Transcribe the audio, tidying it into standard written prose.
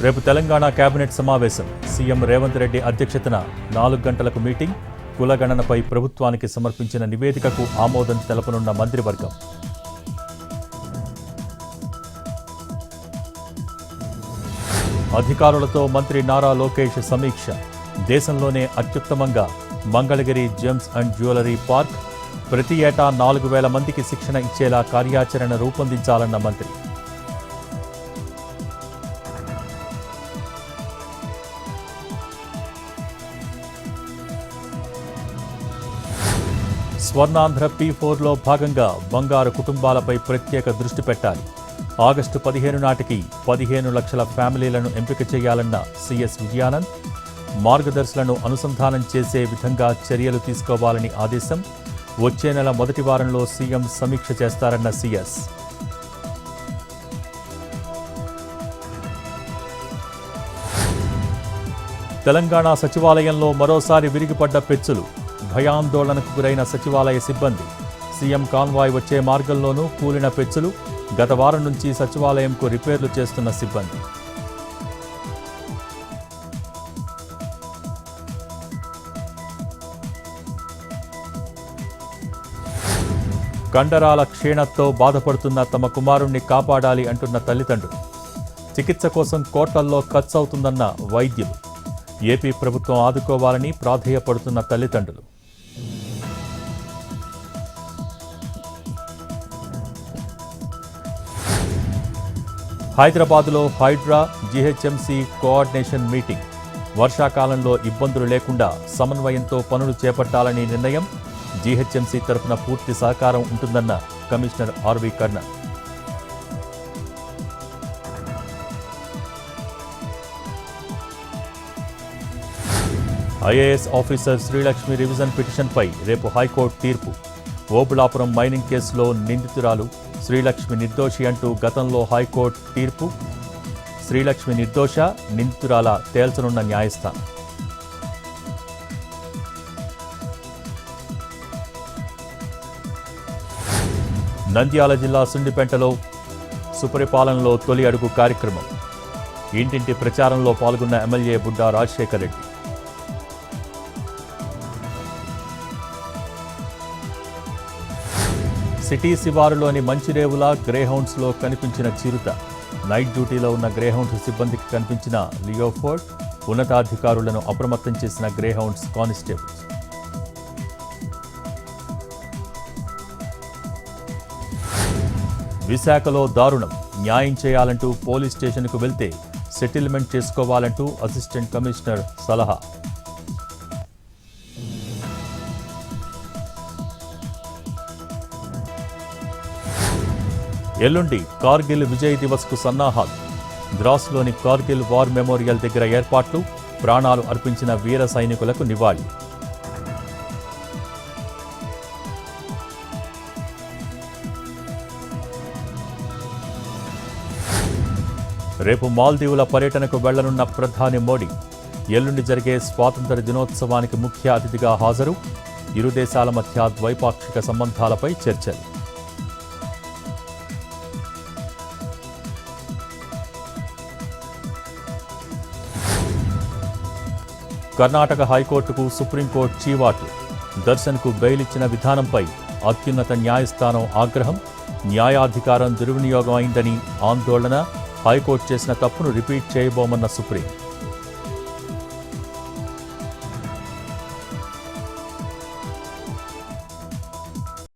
రేపు తెలంగాణ కేబినెట్ సమావేశం. సీఎం రేవంత్ రెడ్డి అధ్యక్షతన 4 గంటలకు మీటింగ్. కులగణనపై ప్రభుత్వానికి సమర్పించిన నివేదికకు ఆమోదం తెలపనున్న మంత్రివర్గం. అధికారులతో మంత్రి నారా లోకేష్ సమీక్ష. దేశంలోనే అత్యుత్తమంగా Mangalagiri gems and jewellery park, ప్రతి ఏటా 4,000 మందికి శిక్షణ ఇచ్చేలా కార్యాచరణ రూపొందించాలన్న మంత్రి. స్వర్ణాంధ్ర P4లో భాగంగా బంగారు కుటుంబాలపై ప్రత్యేక దృష్టి పెట్టాలి. ఆగస్టు 15 నాటికి 15 లక్షల ఫ్యామిలీలను ఎంపిక చేయాలన్న సీఎస్ విజయానంద్. మార్గదర్శులను అనుసంధానం చేసే విధంగా చర్యలు తీసుకోవాలని ఆదేశం. వచ్చే నెల మొదటి వారంలో సీఎం సమీక్ష చేస్తారన్న సీఎస్. తెలంగాణ సచివాలయంలో మరోసారి విరిగిపడ్డ పెచ్చులు. భయాందోళనకు గురైన సచివాలయ సిబ్బంది. సీఎం కాన్వాయ్ వచ్చే మార్గంలోనూ కూలిన పెచ్చులు. గత వారం నుంచి సచివాలయంకు రిపేర్లు చేస్తున్న సిబ్బంది. కండరాల క్షీణతతో బాధపడుతున్న తమ కుమారుణ్ణి కాపాడాలి అంటున్న తల్లిదండ్రులు. చికిత్స కోసం కోట్లల్లో ఖర్చవుతుందన్న వైద్యులు. ఏపీ ప్రభుత్వం ఆదుకోవాలని ప్రాధేయపడుతున్న తల్లిదండ్రులు. హైదరాబాద్లో హైడ్రా జీహెచ్ఎంసీ కోఆర్డినేషన్ మీటింగ్. వర్షాకాలంలో ఇబ్బందులు లేకుండా సమన్వయంతో పనులు చేపట్టాలని నిర్ణయం. జీహెచ్ఎంసీ తరఫున పూర్తి సహకారం ఉంటుందన్న commissioner RV Karnan. IAS officer Srilakshmi revision పిటిషన్పై రేపు హైకోర్టు తీర్పు. ఓబుళాపురం మైనింగ్ కేసులో నిందితురాలు శ్రీలక్ష్మి నిర్దోషి అంటూ గతంలో హైకోర్టు తీర్పు. శ్రీలక్ష్మి నిర్దోష, నిందితురాల తేల్చనున్న న్యాయస్థానం. నంద్యాల జిల్లా సుండిపెంటలో సుపరిపాలనలో తొలి అడుగు కార్యక్రమం. ఇంటింటి ప్రచారంలో పాల్గొన్న ఎమ్మెల్యే బుడ్డా రాజశేఖర్ రెడ్డి. సిటీ శివారులోని మంచిరేవుల గ్రేహౌండ్స్లో కనిపించిన చిరుత. నైట్ డ్యూటీలో ఉన్న గ్రేహౌండ్స్ సిబ్బందికి కనిపించిన లియోఫోర్డ్. ఉన్నతాధికారులను అప్రమత్తం చేసిన గ్రేహౌండ్స్ కానిస్టేబుల్స్. విశాఖలో దారుణం. న్యాయం చేయాలంటూ పోలీస్ స్టేషన్కు వెళ్తే సెటిల్మెంట్ చేసుకోవాలంటూ అసిస్టెంట్ కమిషనర్ సలహా. ఎల్లుండి కార్గిల్ విజయ్ దివస్కు సన్నాహాలు. ద్రాస్లోని కార్గిల్ వార్ మెమోరియల్ దగ్గర ఏర్పాట్లు. ప్రాణాలు అర్పించిన వీర సైనికులకు నివాళి. రేపు మాల్దీవుల పర్యటనకు వెళ్లనున్న ప్రధాని మోడీ. ఎల్లుండి జరిగే స్వాతంత్ర దినోత్సవానికి ముఖ్య అతిథిగా హాజరు. ఇరు దేశాల మధ్య ద్వైపాక్షిక సంబంధాలపై చర్చలు. కర్ణాటక హైకోర్టుకు సుప్రీంకోర్టు చీవాట్లు. దర్శన్కు బెయిల్ ఇచ్చిన విధానంపై అత్యున్నత న్యాయస్థానం ఆగ్రహం. న్యాయాధికారం దుర్వినియోగం అయిందని ఆందోళన. హైకోర్టు చేసిన తప్పును రిపీట్ చేయబోమన్న సుప్రీం.